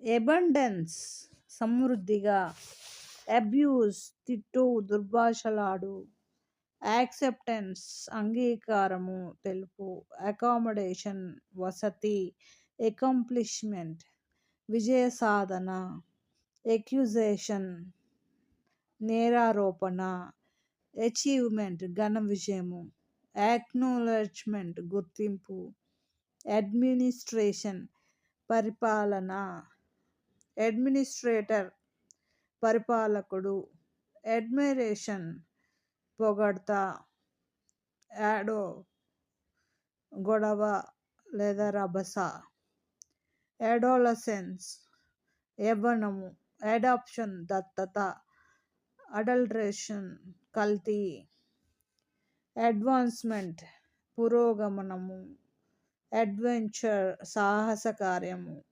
ఎబండెన్స్ సమృద్ధిగా, అబ్యూస్ తిట్టు దుర్భాషలాడు, యాక్సెప్టెన్స్ అంగీకారము తెలుపు, అకామిడేషన్ వసతి, అకంప్లిష్మెంట్ విజయ సాధన, ఎక్యుజేషన్ నేరారోపణ, అచీవ్మెంట్ ఘన విజయము, యాక్నాలెడ్జ్మెంట్ గుర్తింపు, అడ్మినిస్ట్రేషన్ పరిపాలన, అడ్మినిస్ట్రేటర్ పరిపాలకుడు, అడ్మైరేషన్ పొగడ్త, యాడో గొడవ లేదా రభస, అడోలసెన్స్ యవ్వనము, అడాప్షన్ దత్తత, అడల్ట్రేషన్ కల్తీ, అడ్వాన్స్మెంట్ పురోగమనము, అడ్వెంచర్ సాహస కార్యము,